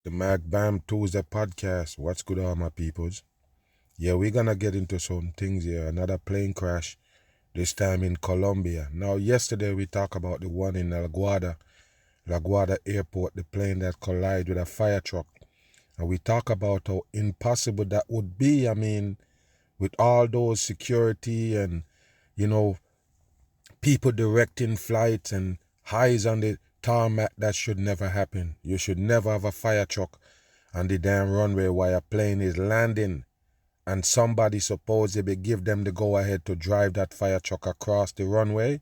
The Mag Bam Tuesday podcast. What's good, all my peoples? Yeah, we're gonna get into some things here. Another plane crash, this time in Colombia. Now, yesterday we talked about the one in LaGuardia Airport, the plane that collided with a fire truck. And we talk about how impossible that would be. I mean, with all those security and, people directing flights and highs on the tarmac, that should never happen. You should never have a fire truck on the damn runway while a plane is landing and somebody supposedly give them the go-ahead to drive that fire truck across the runway.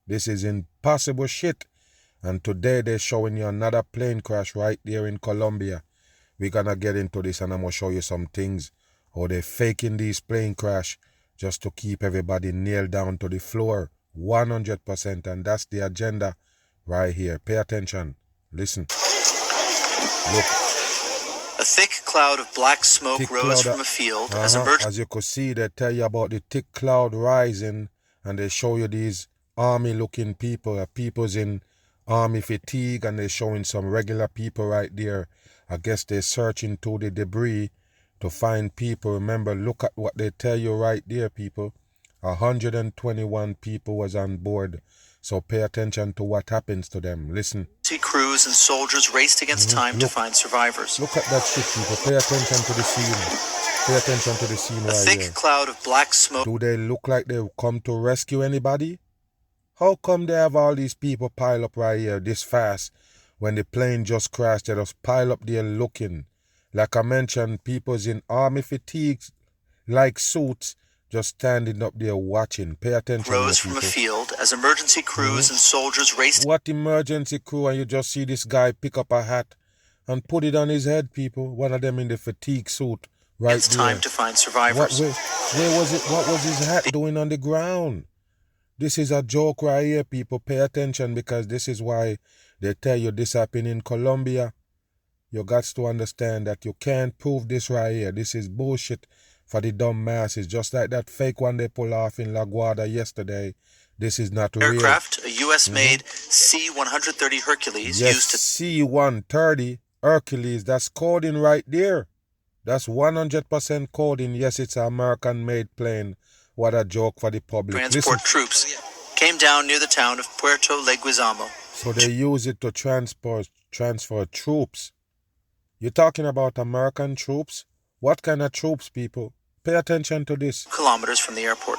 This is impossible shit. And today they're showing you another plane crash right there in Colombia. We're gonna get into this and I'm gonna show you some things. How they're faking these plane crash just to keep everybody nailed down to the floor. 100%, and that's the agenda right here. Pay attention. Listen. Look. A thick cloud of black smoke rose from a field as you could see, they tell you about the thick cloud rising, and they show you these army-looking people, people's in army fatigue, and they're showing some regular people right there. I guess they're searching through the debris to find people. Remember, look at what they tell you right there, people. 121 people was on board. So pay attention to what happens to them. Listen. Crews and soldiers raced against time to find survivors. Look at that shit, people. Pay attention to the scene. Pay attention to the scene right here. A thick cloud of black smoke. Do they look like they've come to rescue anybody? How come they have all these people pile up right here this fast when the plane just crashed? They just pile up there looking. Like I mentioned, people's in army fatigues like suits, just standing up there watching. Pay attention. Rose from a field as emergency crews and soldiers raced. What emergency crew? And you just see this guy pick up a hat and put it on his head, people. One of them in the fatigue suit right it's there. Time to find survivors. Where was it? What was his hat doing on the ground? This is a joke right here, people. Pay attention, because this is why they tell you this happened in Colombia. You got to understand that you can't prove this right here. This is bullshit for the dumb masses, just like that fake one they pulled off in LaGuardia yesterday. This is not real. Aircraft, a U.S.-made C-130 Hercules used to... C-130 Hercules, that's coding right there. That's 100% coding. Yes, it's an American-made plane. What a joke for the public. Transport troops came down near the town of Puerto Leguizamo. So they use it to transfer troops. You're talking about American troops? What kind of troops, people? Pay attention to this. Kilometers from the airport.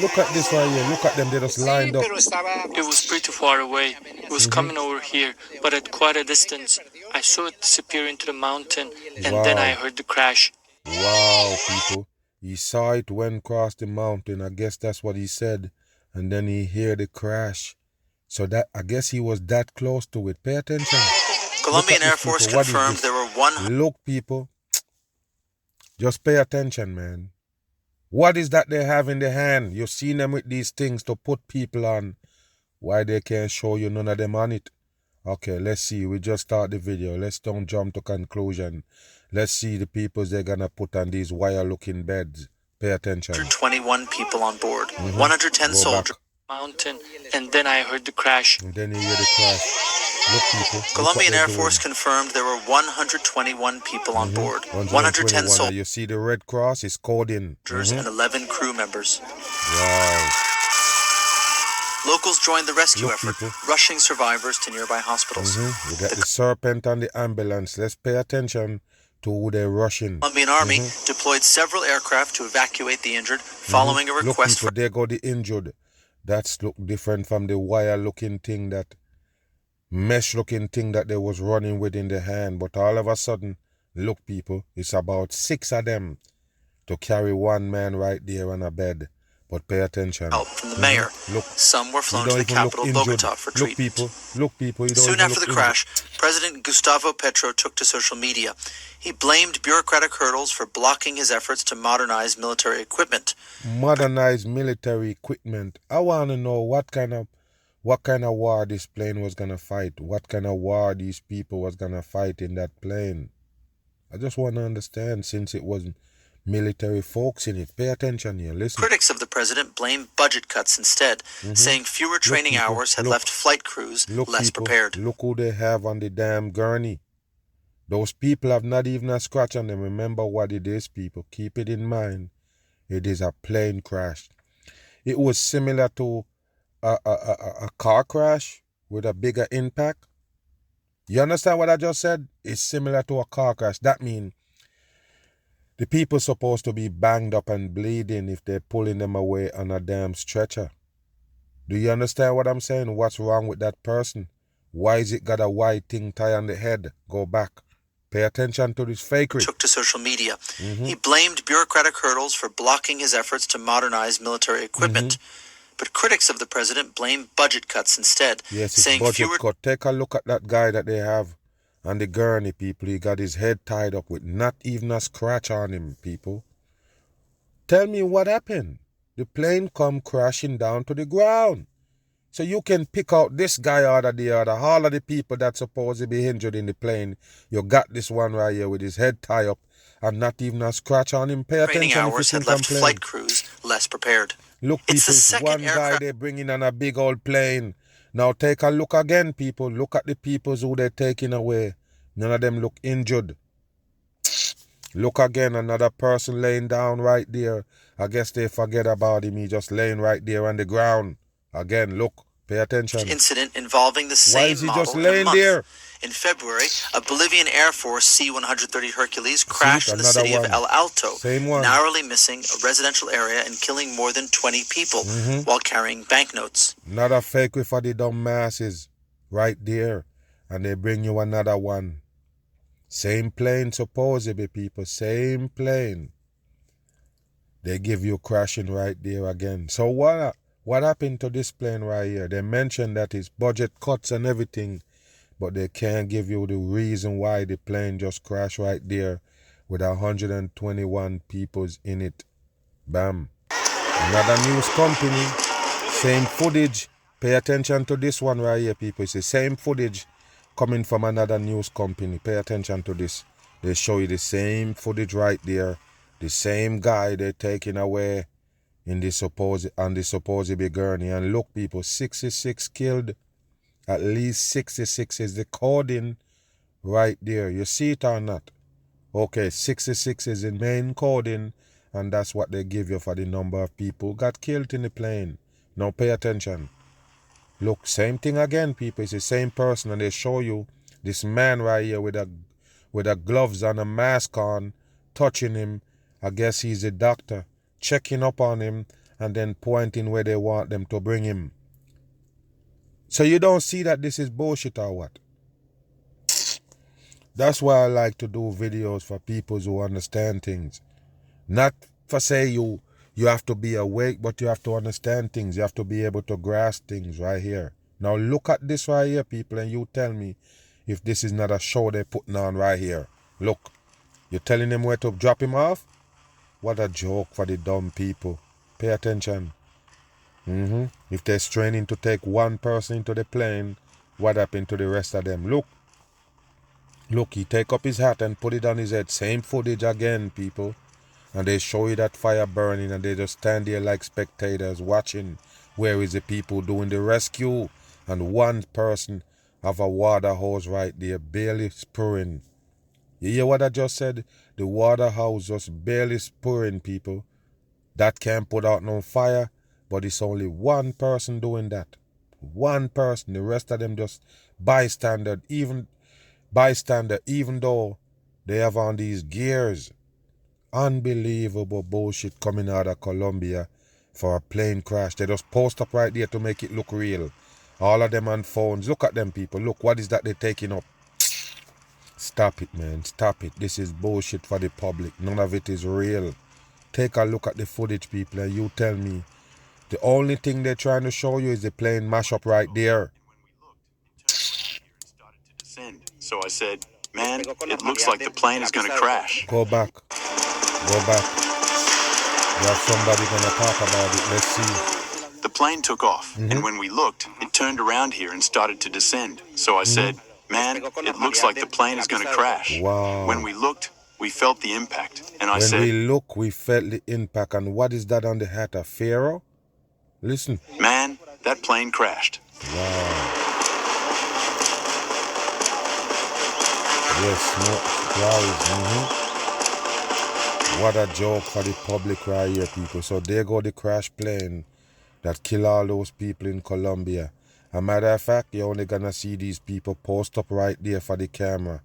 Look at this right here. Look at them. They just lined up. It was pretty far away. It was coming over here, but at quite a distance. I saw it disappear into the mountain, and then I heard the crash. Wow, people. He saw it went across the mountain. I guess that's what he said. And then he heard the crash. So that, I guess he was that close to it. Pay attention. Colombian Air Force confirmed there were 100... Look, people. Just pay attention, man. What is that they have in their hand? You've seen them with these things to put people on. Why they can't show you none of them on it? Okay, let's see. We just start the video. Let's don't jump to conclusion. Let's see the people they're going to put on these wire-looking beds. Pay attention. 121 people on board. 110 soldiers. Mountain, and then I heard the crash. And then you hear the crash. Look, people. Colombian Air Force confirmed there were 121 people on board. 110 soldiers. You see the red cross is coding. And 11 crew members. Wow. Locals joined the rescue effort, rushing survivors to nearby hospitals. We got the serpent on the ambulance. Let's pay attention to who they're rushing. Colombian Army deployed several aircraft to evacuate the injured, following a request for... There go the injured. That's look different from the wire-looking thing, that mesh-looking thing that they was running with in the hand. But all of a sudden, look, people, it's about 6 of them to carry one man right there on a bed. But pay attention. Help from the mayor. Look, some were flown to the capital, Bogota, for treatment. Look, people. Soon after the crash, President Gustavo Petro took to social media. He blamed bureaucratic hurdles for blocking his efforts to modernize military equipment. Modernize military equipment. I want to know what kind of war this plane was going to fight. What kind of war these people was going to fight in that plane. I just want to understand, since it was military folks in it. Pay attention here. Listen. Critics of the president blame budget cuts instead, saying fewer training hours had left flight crews less prepared. Look who they have on the damn gurney. Those people have not even a scratch on them. Remember what it is, people. Keep it in mind. It is a plane crash. It was similar to a car crash with a bigger impact. You understand what I just said? It's similar to a car crash. That means the people supposed to be banged up and bleeding if they're pulling them away on a damn stretcher. Do you understand what I'm saying? What's wrong with that person? Why is it got a white thing tie on the head? Go back. Pay attention to this fakery. Took to social media. He blamed bureaucratic hurdles for blocking his efforts to modernize military equipment. But critics of the president blame budget cuts instead, Yes, it's saying budget fewer... cut. Take a look at that guy that they have on the gurney, people. He got his head tied up with not even a scratch on him, people. Tell me what happened. The plane come crashing down to the ground. So you can pick out this guy out of the other. All of the people that supposed to be injured in the plane, you got this one right here with his head tied up and not even a scratch on him. Pay Training attention if you hours think had left I'm playing. flight crews less prepared. Look, It's people, the it's second one guy aircraft- they bringing on a big old plane. Now take a look again, people. Look at the people who they're taking away. None of them look injured. Look again, another person laying down right there. I guess they forget about him. He just laying right there on the ground. Again, look. Pay attention. Incident involving the Why same is he model just in a laying month. there? In February, a Bolivian Air Force C-130 Hercules crashed in the another city of one. El Alto, Same one. narrowly missing a residential area and killing more than 20 people while carrying banknotes. Another fake for the dumb masses. Right there. And they bring you another one. Same plane, supposedly, people. Same plane. They give you crashing right there again. So what happened to this plane right here? They mentioned that it's budget cuts and everything, but they can't give you the reason why the plane just crashed right there with 121 people in it. Bam. Another news company, same footage. Pay attention to this one right here, people. It's the same footage coming from another news company. Pay attention to this. They show you the same footage right there. The same guy they're taking away in the supposed big gurney. And look, people, 66 killed. At least 66 is the coding right there. You see it or not? Okay, 66 is the main coding, and that's what they give you for the number of people who got killed in the plane. Now pay attention. Look, same thing again, people. It's the same person, and they show you this man right here with a gloves and a mask on, touching him. I guess he's a doctor, checking up on him and then pointing where they want them to bring him. So you don't see that this is bullshit or what? That's why I like to do videos for people who understand things. Not for say you have to be awake, but you have to understand things. You have to be able to grasp things right here. Now look at this right here, people, and you tell me if this is not a show they're putting on right here. Look, you're telling them where to drop him off? What a joke for the dumb people. Pay attention. If they're straining to take one person into the plane, what happened to the rest of them? Look, he take up his hat and put it on his head. Same footage again, people. And they show you that fire burning and they just stand there like spectators watching. Where is the people doing the rescue? And one person have a water hose right there, barely spurring. You hear what I just said? The water hose just barely spurring, people. That can't put out no fire, but it's only one person doing that. One person. The rest of them just bystander, even though they have on these gears. Unbelievable bullshit coming out of Colombia for a plane crash. They just post up right there to make it look real. All of them on phones. Look at them, people. Look, what is that they're taking up? Stop it, man. Stop it. This is bullshit for the public. None of it is real. Take a look at the footage, people, and you tell me. The only thing they're trying to show you is the plane mash up right there. So I said, man, it looks like the plane is going to crash. Go back. Go back. You have somebody going to talk about it. Let's see. The plane took off, and when we looked, it turned around here and started to descend. So I said, man, it looks like the plane is going to crash. Wow. When we looked, we felt the impact. And I When said, we look, we felt the impact. And what is that on the hat? A Pharaoh? Listen. man, that plane crashed. Wow. Yes, smoke rise. What a joke for the public right here, people. So there go the crash plane that kill all those people in Colombia. A matter of fact, you're only gonna see these people post up right there for the camera.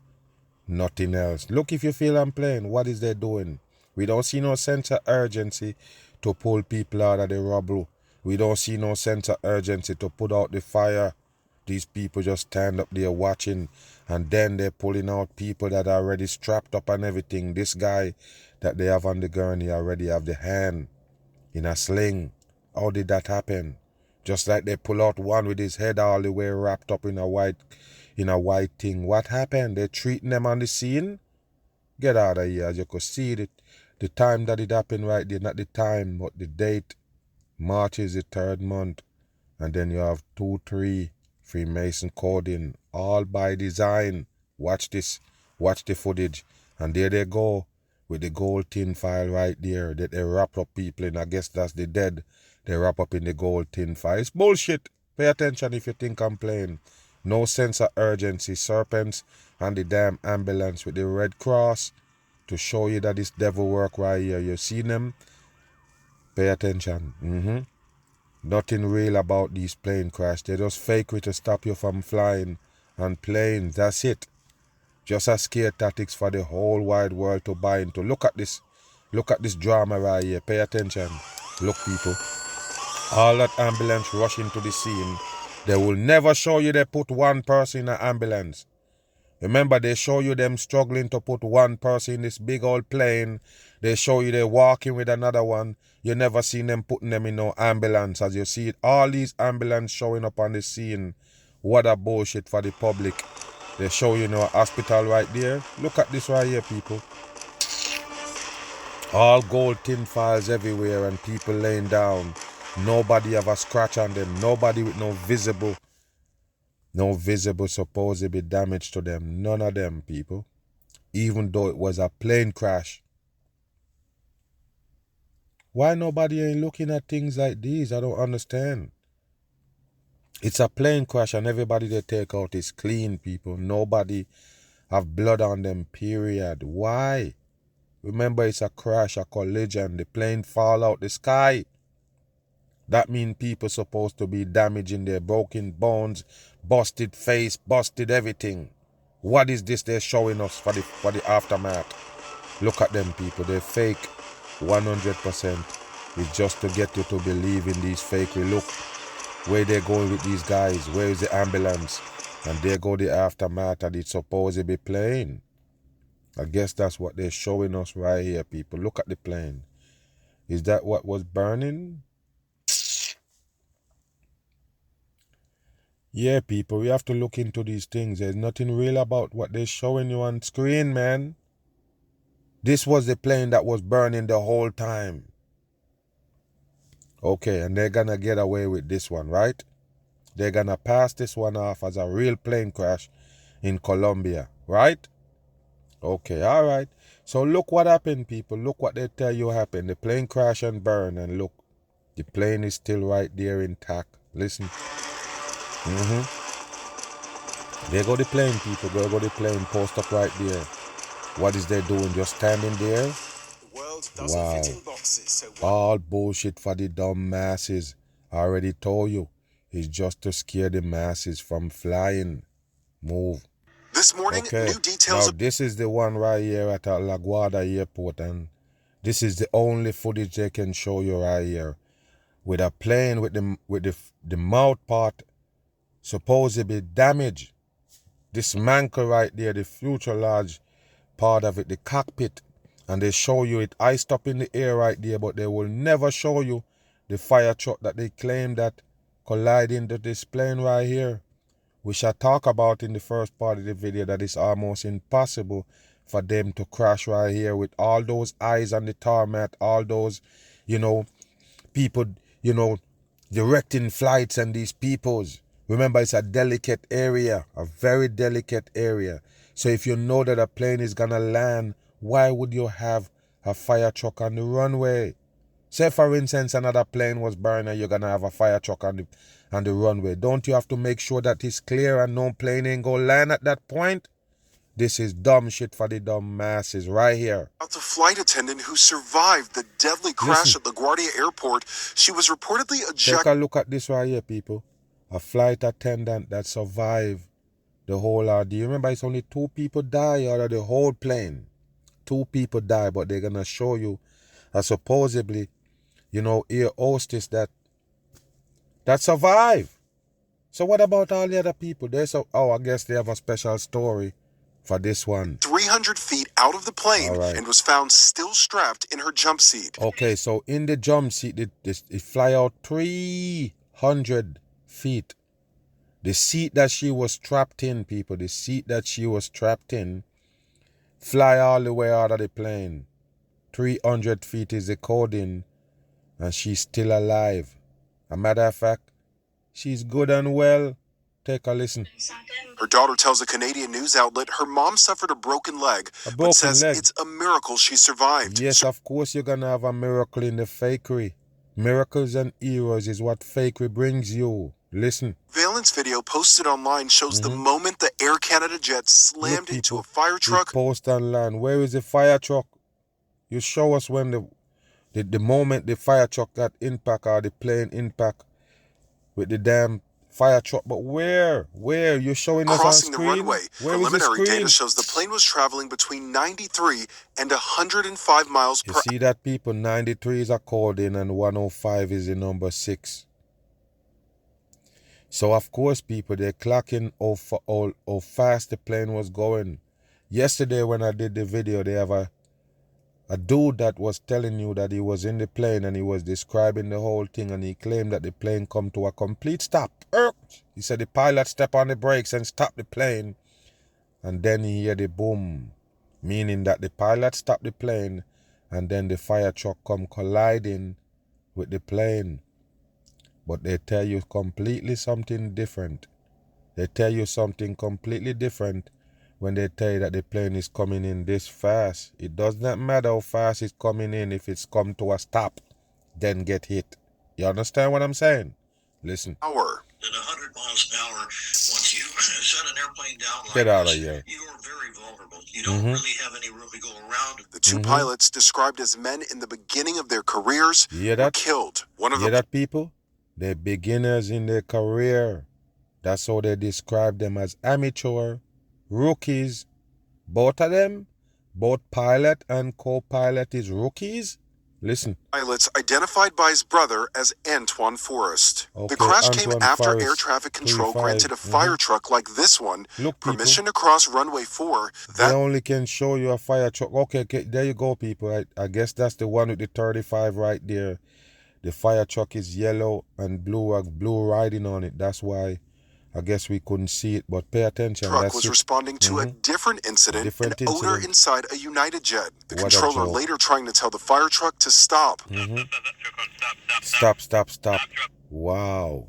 Nothing else. Look, if you feel I'm playing, what is they doing? We don't see no sense of urgency to pull people out of the rubble. We don't see no sense of urgency to put out the fire. These people just stand up there watching, and then they're pulling out people that are already strapped up and everything. This guy that they have on the gurney already have the hand in a sling. How did that happen? Just like they pull out one with his head all the way wrapped up in a white thing. What happened? They're treating them on the scene? Get out of here. As you could see it, the time that it happened right there, not the time, but the date. March is the 3rd month. And then you have 2-3 Freemason coding, all by design. Watch this. Watch the footage. And there they go with the gold tin foil right there that they wrap up people in. I guess that's the dead. They wrap up in the gold tin foil. It's bullshit. Pay attention if you think I'm playing. No sense of urgency. Serpents and the damn ambulance with the red cross to show you that this devil work right here. You see them? Pay attention. Nothing real about these plane crash. They just fake it to stop you from flying and playing. That's it. Just a scare tactics for the whole wide world to buy into. Look at this. Look at this drama right here. Pay attention. Look, people. All that ambulance rush into the scene. They will never show you they put one person in an ambulance. Remember, they show you them struggling to put one person in this big old plane. They show you they walking with another one. You never seen them putting them in no ambulance. As you see it, all these ambulance showing up on the scene. What a bullshit for the public. They show you no hospital right there. Look at this right here, people. All gold tin files everywhere and people laying down. Nobody have a scratch on them. Nobody with no visible supposed damage to them. None of them, people. Even though it was a plane crash. Why nobody ain't looking at things like these? I don't understand. It's a plane crash and everybody they take out is clean, people. Nobody have blood on them, period. Why? Remember, it's a crash, a collision. The plane fall out the sky. That means people supposed to be damaging their broken bones, busted face, busted everything. What is this they're showing us for the aftermath? Look at them, people. They're fake 100%. It's just to get you to believe in these fakery. Look where they're going with these guys. Where is the ambulance? And there go the aftermath and it's supposed to be plane. I guess that's what they're showing us right here, people. Look at the plane. Is that what was burning? Yeah, people, we have to look into these things. There's nothing real about what they're showing you on screen, man. This was the plane that was burning the whole time. Okay, and they're gonna get away with this one, right? They're gonna pass this one off as a real plane crash in Colombia, right? Okay, all right. So look what happened, people. Look what they tell you happened. The plane crash and burn, and look, the plane is still right there intact. Listen. There go the plane, people. There go the plane, post up right there. What is they doing? Just standing there? Wow. All bullshit for the dumb masses. I already told you. It's just to scare the masses from flying. Move. This morning, Okay. new details. Now this is the one right here at La Guardia Airport, and this is the only footage they can show you right here. With a plane with the mouth part supposed to be damaged. This mantle right there, the fuselage part of it, the cockpit, and they show you it iced up in the air right there, but they will never show you the fire truck that they claim that collided into this plane right here. We shall talk about in the first part of the video that it's almost impossible for them to crash right here with all those eyes on the tarmac, all those, people, directing flights and these peoples. Remember, it's a delicate area, a very delicate area. So if you know that a plane is going to land, why would you have a fire truck on the runway? Say, for instance, another plane was burning, you're going to have a fire truck on the runway. Don't you have to make sure that it's clear and no plane ain't going to land at that point? This is dumb shit for the dumb masses right here. The flight attendant who survived the deadly crash at LaGuardia Airport, she was reportedly ejected. Take a look at this right here, people. A flight attendant that survived the whole ordeal. Remember, it's only 2 people die out of the whole plane. 2 people die, but they're gonna show you a supposedly, air hostess that survived. So what about all the other people? I guess they have a special story for this one. 300 feet out of the plane and was found still strapped in her jump seat. Okay, so in the jump seat, it fly out 300 feet. The seat that she was trapped in, people, the seat that she was trapped in, fly all the way out of the plane. 300 feet is the coding, and she's still alive. A matter of fact, she's good and well. Take a listen. Her daughter tells a Canadian news outlet her mom suffered a broken leg, but says it's a miracle she survived. Yes, of course you're gonna have a miracle in the fakery. Miracles and heroes is what fakery brings you. Listen. Surveillance video posted online shows the moment the Air Canada jet slammed into a fire truck. Post online. Where is the fire truck? You show us when the moment the fire truck got impact or the plane impact with the damn fire truck. But where? You're showing us on screen? Crossing the runway. Where is the Preliminary screen? data shows the plane was traveling between 93 and 105 miles per hour. You see that, people? 93 is a coding and 105 is the number 6. So, of course, people, they're clocking how fast the plane was going. Yesterday, when I did the video, they have a dude that was telling you that he was in the plane and he was describing the whole thing, and he claimed that the plane come to a complete stop. He said the pilot stepped on the brakes and stopped the plane, and then he heard the boom, meaning that the pilot stopped the plane and then the fire truck come colliding with the plane. But they tell you completely something different. They tell you something completely different when they tell you that the plane is coming in this fast. It does not matter how fast it's coming in. If it's come to a stop, then get hit. You understand what I'm saying? Listen. At 100 miles an hour, once you set an airplane down like Get out of this, here. you are very vulnerable. You don't really have any room to go around. The 2 pilots, described as men in the beginning of their careers, were killed. One of them. Hear that, people? They're beginners in their career. That's how they describe them, as amateur, rookies. Both of them, both pilot and co-pilot, is rookies. Listen. Pilots identified by his brother as Antoine Forrest. Okay, the crash Antoine came after Forrest, air traffic control 35. granted a fire truck like this one Look, permission to cross runway 4. They only can show you a fire truck. Okay, there you go, people. I guess that's the one with the 35 right there. The fire truck is yellow and blue writing on it. That's why I guess we couldn't see it, but pay attention. The truck was responding to a different incident, an odor inside a United jet. The controller later trying to tell the fire truck to stop. Stop. Wow.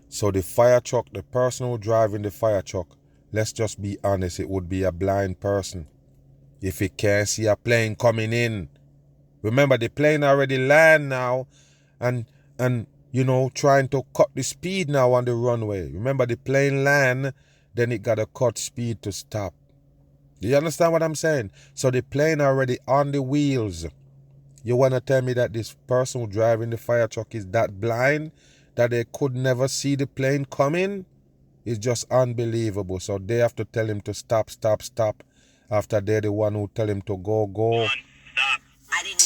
So the fire truck, the person who driving the fire truck, let's just be honest, it would be a blind person if he can't see a plane coming in. Remember, the plane already land now and trying to cut the speed now on the runway. Remember, the plane land, then it got to cut speed to stop. Do you understand what I'm saying? So the plane already on the wheels. You want to tell me that this person who driving the fire truck is that blind that they could never see the plane coming? It's just unbelievable. So they have to tell him to stop. After they're the one who tell him to go. Stop. I didn't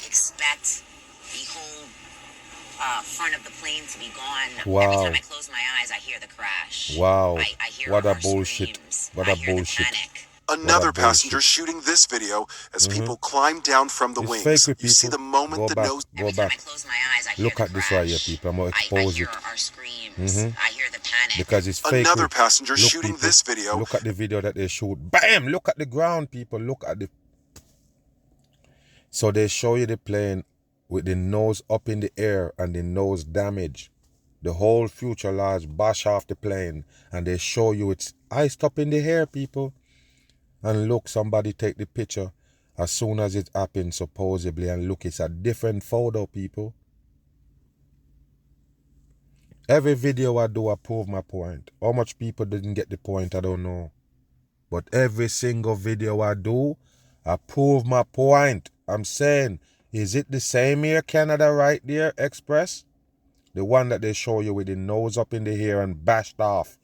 expect the whole front of the plane to be gone. Wow. Every time I close my eyes, I hear the crash. Wow. I hear what a our bullshit. screams. What I a hear bullshit. The panic. Another passenger shooting this video as people climb down from the wings. Fake with you see the moment the nose. Every time I close my eyes, I hear Look the at this crash. right here, people. I'm going to expose I hear it. our screams. I hear the panic. Because it's fake. Another passenger shooting people, this video. Look at the video that they shoot. Bam! Look at the ground, people. Look at the... So they show you the plane with the nose up in the air and the nose damaged. The whole fuselage bash off the plane. And they show you it's iced up in the air, people. And look, somebody take the picture as soon as it happened, supposedly. And look, it's a different photo, people. Every video I do, I prove my point. How much people didn't get the point, I don't know. But every single video I do, I prove my point. I'm saying, is it the same Air Canada right there, Express? The one that they show you with the nose up in the air and bashed off.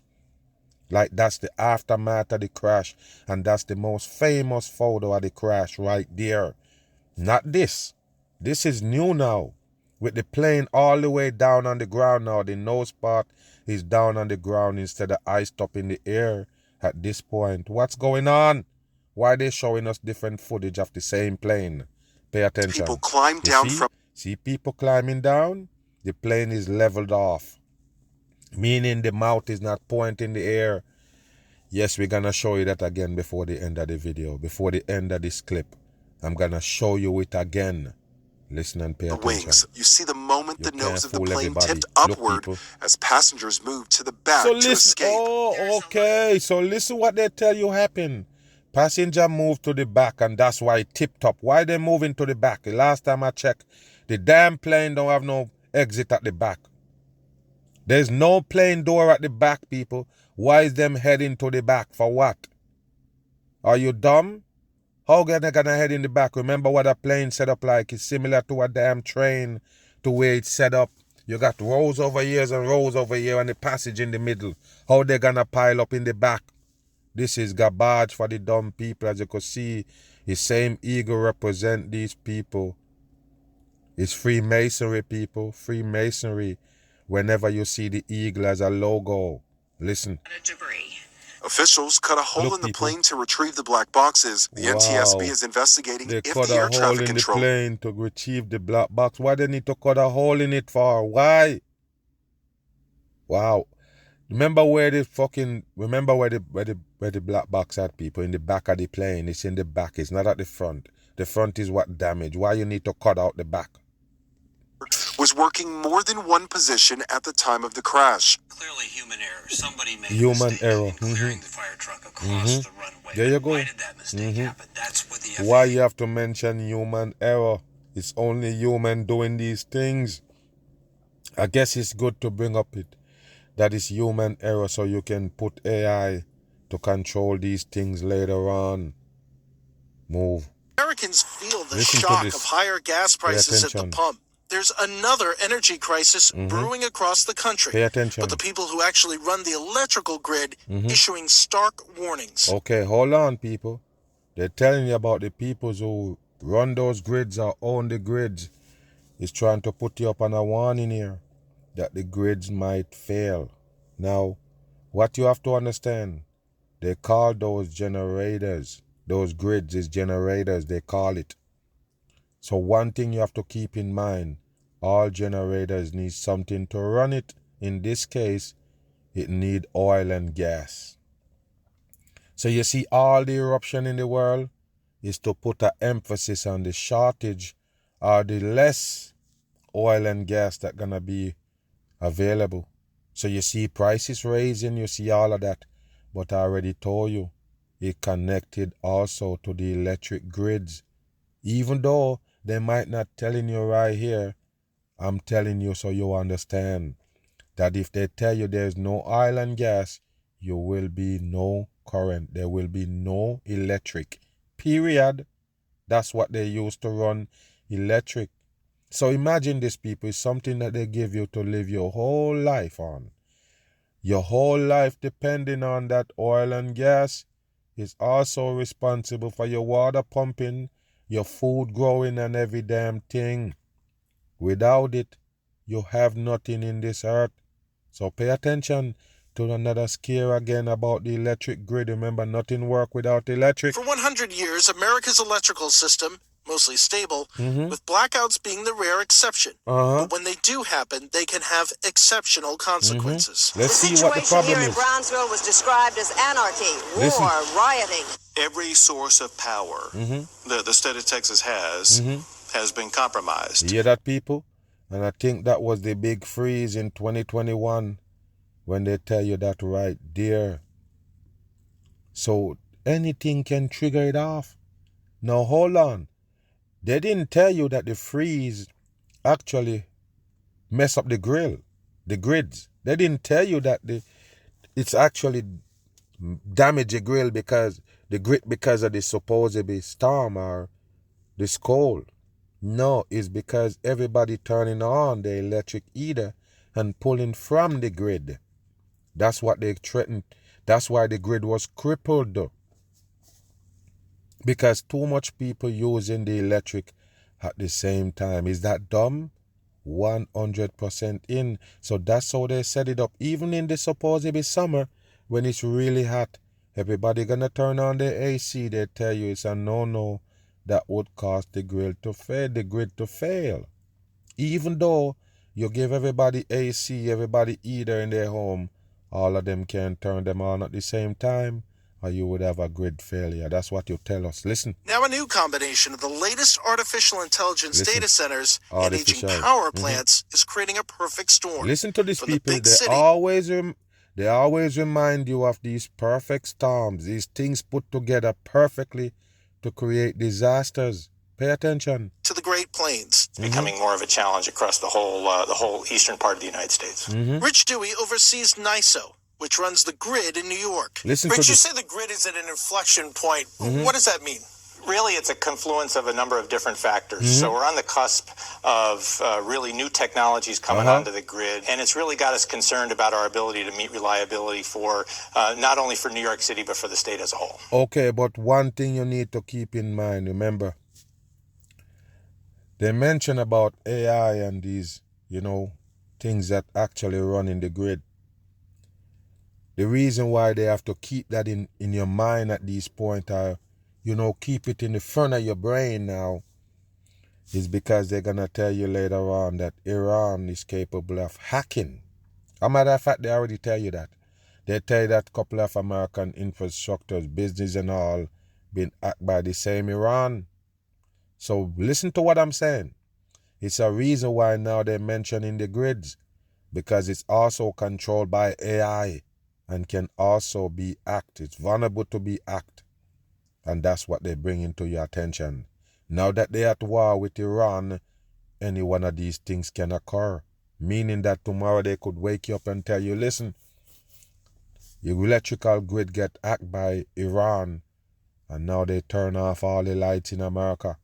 Like that's the aftermath of the crash. And that's the most famous photo of the crash right there. Not this. This is new now. With the plane all the way down on the ground now. The nose part is down on the ground instead of iced up in the air at this point. What's going on? Why are they showing us different footage of the same plane? Pay attention. People climb down from... See people climbing down? The plane is leveled off. Meaning the mouth is not pointing in the air. Yes, we're going to show you that again before the end of the video. Before the end of this clip. I'm going to show you it again. Listen and pay attention. Wings. You see the moment the nose of the plane tipped upward as passengers moved to the back to escape. Oh, okay. So listen what they tell you happened. Passenger moved to the back and that's why it tipped up. Why they moving to the back? The last time I checked, the damn plane don't have no exit at the back. There's no plane door at the back, people. Why is them heading to the back? For what? Are you dumb? How are they gonna head in the back? Remember what a plane set up like? It's similar to a damn train, to where it's set up. You got rows over here and rows over here and the passage in the middle. How they gonna pile up in the back? This is garbage for the dumb people. As you can see, the same eagle represent these people. It's Freemasonry, people. Freemasonry. Whenever you see the eagle as a logo. Listen. Officials cut a hole in the plane to retrieve the black boxes. The NTSB is investigating if the air traffic control... They cut a hole in the plane to retrieve the black box. Why they need to cut a hole in it for? Why? Wow. Remember where the black box at, people? In the back of the plane. It's in the back. It's not at the front. The front is what damaged. Why you need to cut out the back? Was working more than one position at the time of the crash. Clearly human error. Somebody made human a mistake error. in clearing the fire truck across the runway. There you go. Why did that mistake happen? That's what the FAA... Why you have to mention human error? It's only human doing these things. I guess it's good to bring up it. That is human error so you can put AI to control these things later on. Move. Americans feel the shock of higher gas prices at the pump. There's another energy crisis brewing across the country. Pay attention. But the people who actually run the electrical grid issuing stark warnings. Okay, hold on, people. They're telling you about the people who run those grids or own the grids. Is trying to put you up on a warning here that the grids might fail. Now, what you have to understand, they call those generators, those grids is generators, they call it. So one thing you have to keep in mind, all generators need something to run it. In this case, it need oil and gas. So you see all the eruption in the world is to put an emphasis on the shortage or the less oil and gas that gonna be available. So you see prices raising, you see all of that. But I already told you, it connected also to the electric grids. Even though they might not telling you right here, I'm telling you so you understand that if they tell you there's no oil and gas, you will be no current. There will be no electric. Period. That's what they use to run electric. So imagine this, people. It's something that they give you to live your whole life on. Your whole life depending on that oil and gas is also responsible for your water pumping, your food growing and every damn thing. Without it, you have nothing in this earth. So pay attention to another scare again about the electric grid. Remember, nothing works without electric. For 100 years, America's electrical system, mostly stable, with blackouts being the rare exception. But when they do happen, they can have exceptional consequences. Let's see what the problem here in is. Brownsville was described as anarchy, war, rioting. Every source of power the state of Texas has been compromised. You hear that, people? And I think that was the big freeze in 2021 when they tell you that right there. So anything can trigger it off. Now hold on. They didn't tell you that the freeze actually mess up the grids. They didn't tell you that it's actually damage the grill because the grit because of the supposed storm or this cold. No, it's because everybody turning on the electric heater and pulling from the grid. That's what they threatened. That's why the grid was crippled though. Because too much people using the electric at the same time. Is that dumb? 100% in. So that's how they set it up. Even in the supposed summer, when it's really hot, everybody gonna turn on the AC. They tell you it's a no-no that would cause the grid to fail. Even though you give everybody AC, everybody heater in their home, all of them can turn them on at the same time, or you would have a grid failure. That's what you tell us. Listen. Now a new combination of the latest artificial intelligence data centers and aging power plants is creating a perfect storm. Listen to these people. They always remind you of these perfect storms, these things put together perfectly to create disasters. Pay attention. To the Great Plains. It's becoming more of a challenge across the whole eastern part of the United States. Rich Dewey oversees NISO, which runs the grid in New York. Rich, you say the grid is at an inflection point. What does that mean? Really, it's a confluence of a number of different factors. So we're on the cusp of really new technologies coming onto the grid, and it's really got us concerned about our ability to meet reliability for not only for New York City, but for the state as a whole. Okay, but one thing you need to keep in mind, remember, they mention about AI and these, things that actually run in the grid. The reason why they have to keep that in your mind at this point, or, keep it in the front of your brain now, is because they're going to tell you later on that Iran is capable of hacking. As a matter of fact, they already tell you that. They tell you that a couple of American infrastructures, business and all, been hacked by the same Iran. So listen to what I'm saying. It's a reason why now they're mentioning the grids, because it's also controlled by AI and can also be hacked. It's vulnerable to be hacked. And that's what they bring into your attention. Now that they're at war with Iran, any one of these things can occur. Meaning that tomorrow they could wake you up and tell you, listen, your electrical grid get hacked by Iran, and now they turn off all the lights in America.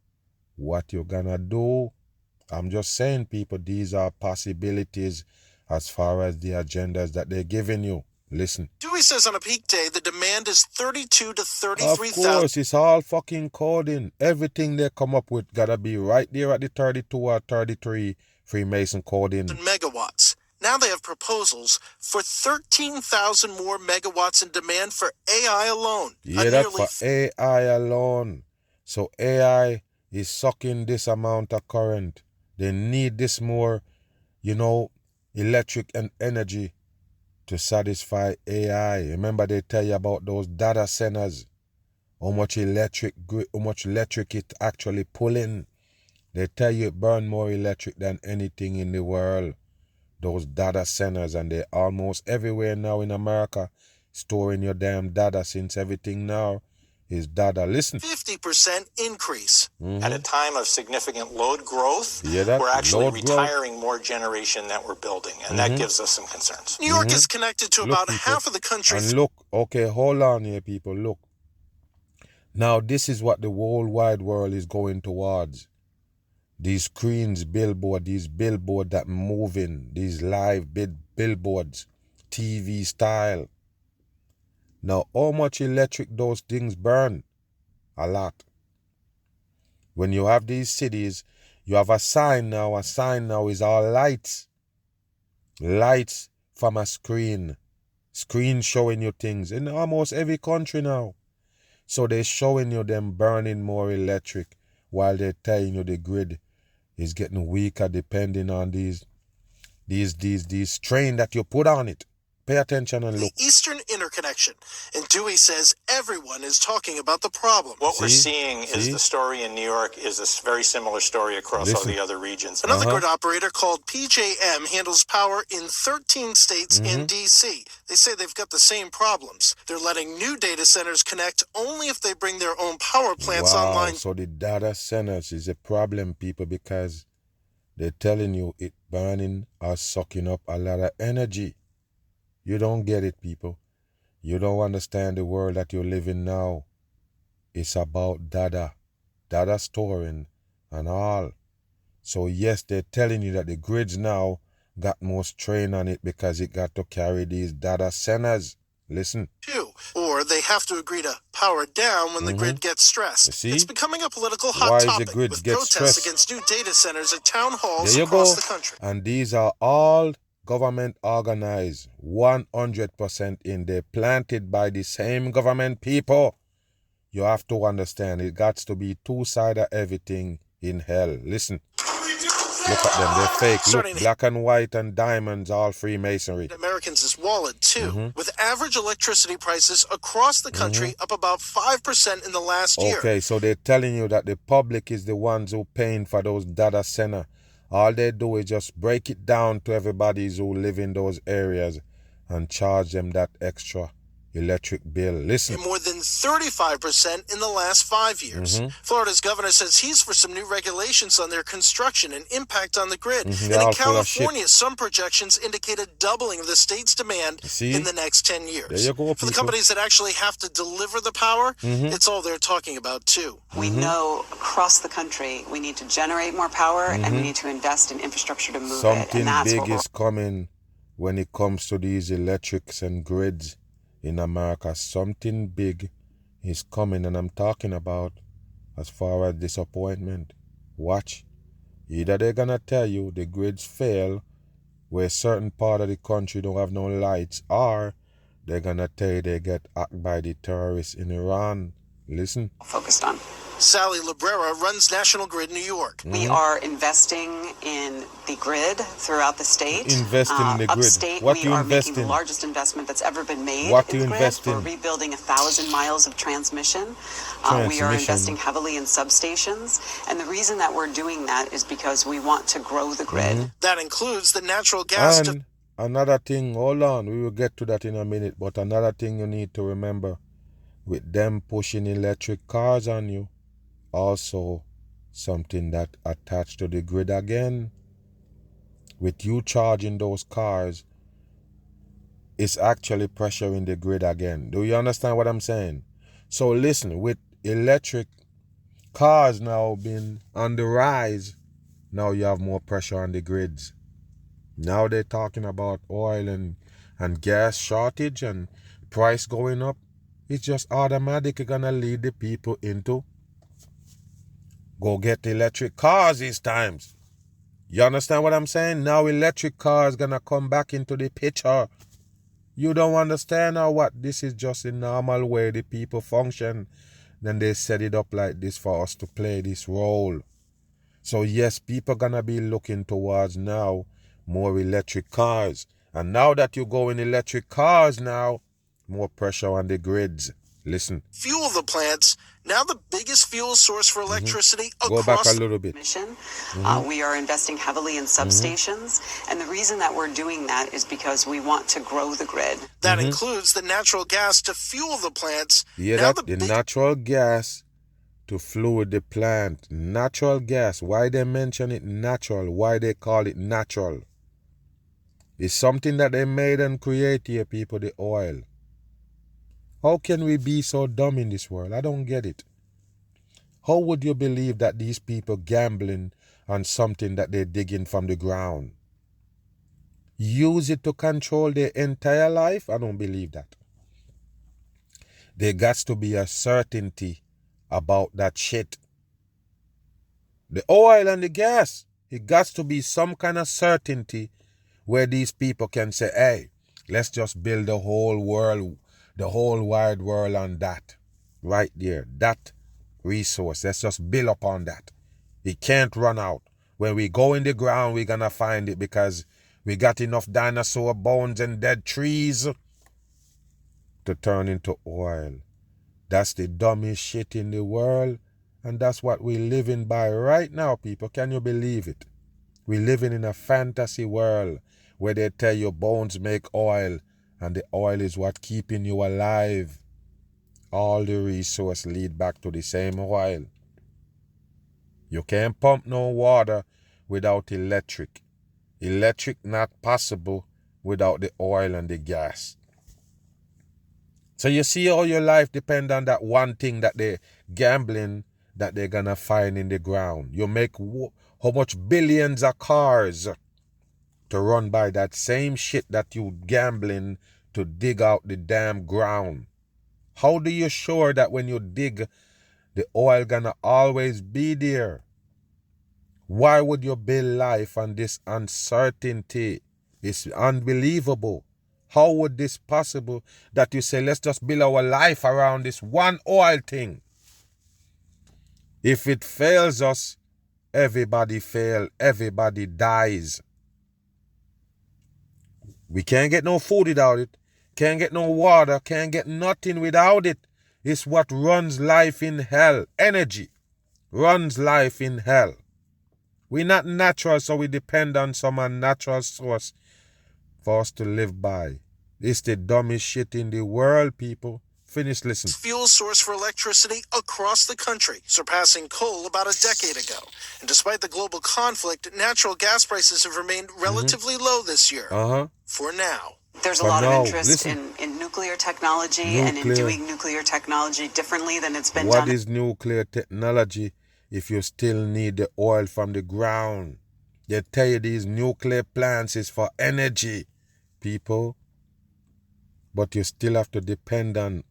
What you gonna do? I'm just saying, people, these are possibilities as far as the agendas that they're giving you. Listen. Dewey says on a peak day, the demand is 32 to 33,000. Of course, it's all fucking coding. Everything they come up with gotta be right there at the 32 or 33 Freemason coding. Megawatts. Now they have proposals for 13,000 more megawatts in demand for AI alone. Yeah, that's for AI alone. So AI is sucking this amount of current. They need this more, electric and energy to satisfy AI. Remember they tell you about those data centers, how much electric it actually pulling. They tell you it burn more electric than anything in the world. Those data centers, and they're almost everywhere now in America, storing your damn data, since everything now is data. Listen. 50% increase. At a time of significant load growth, we're actually retiring more generation that we're building, and that gives us some concerns. New York is connected to about half of the country. And look, okay, hold on here, people. Look. Now, this is what the whole wide world is going towards. These screens, these billboards that moving, these live billboards, TV style. Now, how much electric those things burn? A lot. When you have these cities, you have a sign now. A sign now is all lights. Lights from a screen. Screen showing you things in almost every country now. So they're showing you them burning more electric while they're telling you the grid is getting weaker depending on these strain that you put on it. Pay attention and look. The Eastern Interconnection. And Dewey says everyone is talking about the problem. What we're seeing is the story in New York is a very similar story across all the other regions. Another grid operator called PJM handles power in 13 states and D.C. They say they've got the same problems. They're letting new data centers connect only if they bring their own power plants online. So the data centers is a problem, people, because they're telling you it burning or sucking up a lot of energy. You don't get it, people. You don't understand the world that you live in now. It's about data storing and all. So yes, they're telling you that the grids now got more strain on it because it got to carry these data centers. Listen. Or they have to agree to power down when the grid gets stressed. You see? It's becoming a political hot Why is topic the grid with get protests stressed? against new data centers at town halls There you across go. the country. And these are all government organized, 100% in. They're planted by the same government people. You have to understand, it got to be two sides of everything in hell. Listen. Look at them, they're fake. Look, black and white and diamonds, all Freemasonry. Americans' wallet, too, with average electricity prices across the country up about 5% in the last year. Okay, so they're telling you that the public is the ones who paying for those data center. All they do is just break it down to everybody who live in those areas and charge them that extra electric bill. Listen. More than 35% in the last 5 years. Florida's governor says he's for some new regulations on their construction and impact on the grid. And in California, some projections indicate a doubling of the state's demand in the next 10 years. There you go, for the companies that actually have to deliver the power, it's all they're talking about, too. We know across the country we need to generate more power and we need to invest in infrastructure to move Something it. And big is coming when it comes to these electrics and grids. In America, something big is coming, and I'm talking about as far as disappointment. Watch. Either they're gonna tell you the grids fail where certain part of the country don't have no lights, or they're gonna tell you they get hacked by the terrorists in Iran. Listen. Focused on. Sally Librera runs National Grid New York. We are investing in the grid throughout the state. Investing in the grid. Upstate, What we you are invest making in? the largest investment that's ever been made What in you the grid. invest in? We're rebuilding 1,000 miles of transmission. We are investing heavily in substations. And the reason that we're doing that is because we want to grow the grid. That includes the natural gas. And another thing, hold on, we will get to that in a minute, but another thing you need to remember, with them pushing electric cars on you, also something that attached to the grid again. With you charging those cars, it's actually pressuring the grid again. Do you understand what I'm saying? So listen, with electric cars now being on the rise, now you have more pressure on the grids. Now they're talking about oil and gas shortage and price going up. It's just automatically gonna lead the people into go get electric cars these times. You understand what I'm saying? Now electric cars gonna come back into the picture. You don't understand or what? This is just the normal way the people function. Then they set it up like this for us to play this role. So yes, people gonna be looking towards now more electric cars. And now that you go in electric cars now, more pressure on the grids. Listen. Fuel the plants, now the biggest fuel source for electricity Go across back a little bit. We are investing heavily in substations. And the reason that we're doing that is because we want to grow the grid. That includes the natural gas to fuel the plants. Yeah, now the natural gas to fluid the plant. Natural gas. Why they mention it natural? Why they call it natural? It's something that they made and create here, people, the oil. How can we be so dumb in this world? I don't get it. How would you believe that these people gambling on something that they're digging from the ground? Use it to control their entire life? I don't believe that. There got to be a certainty about that shit. The oil and the gas, it got to be some kind of certainty where these people can say, hey, let's just build the whole world, the whole wide world on that. Right there, that resource. Let's just build upon that. It can't run out. When we go in the ground, we're going to find it because we got enough dinosaur bones and dead trees to turn into oil. That's the dumbest shit in the world. And that's what we're living by right now, people. Can you believe it? We're living in a fantasy world where they tell you bones make oil and the oil is what keeping you alive. All the resources lead back to the same oil. You can't pump no water without electric. Electric not possible without the oil and the gas. So you see how your life depends on that one thing that they're gambling that they're gonna find in the ground. You make how much billions of cars to run by that same shit that you gambling to dig out the damn ground. How do you sure that when you dig, the oil gonna always be there? Why would you build life on this uncertainty? It's unbelievable. How would this possible that you say, let's just build our life around this one oil thing? If it fails us, everybody fail, everybody dies. We can't get no food without it. Can't get no water. Can't get nothing without it. It's what runs life in hell. Energy runs life in hell. We're not natural, so we depend on some unnatural source for us to live by. It's the dumbest shit in the world, people. Finish listening. Fuel source for electricity across the country, surpassing coal about a decade ago. And despite the global conflict, natural gas prices have remained relatively low this year. For now. There's a lot of interest in nuclear technology and in doing nuclear technology differently than it's been done. What is nuclear technology if you still need the oil from the ground? They tell you these nuclear plants is for energy, people. But you still have to depend on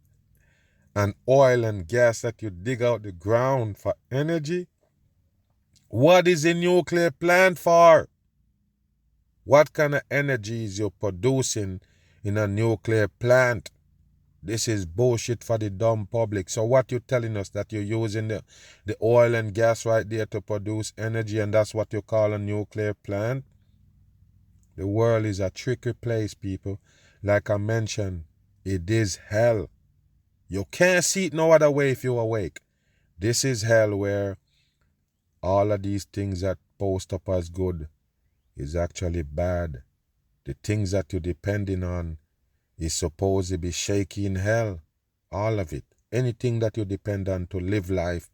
oil and gas that you dig out the ground for energy. What is a nuclear plant for? What kind of energy is you producing in a nuclear plant? This is bullshit for the dumb public. So what you telling us, that you're using the oil and gas right there to produce energy, and that's what you call a nuclear plant? The world is a tricky place, people. Like I mentioned, it is hell. You can't see it no other way if you're awake. This is hell, where all of these things that post up as good is actually bad. The things that you're depending on is supposed to be shaky in hell. All of it. Anything that you depend on to live life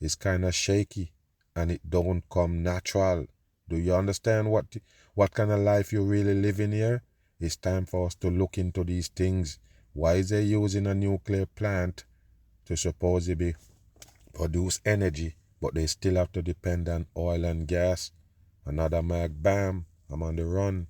is kind of shaky, and it don't come natural. Do you understand what kind of life you're really living here? It's time for us to look into these things. Why is they using a nuclear plant to supposedly produce energy, but they still have to depend on oil and gas? Another mag, bam, I'm on the run.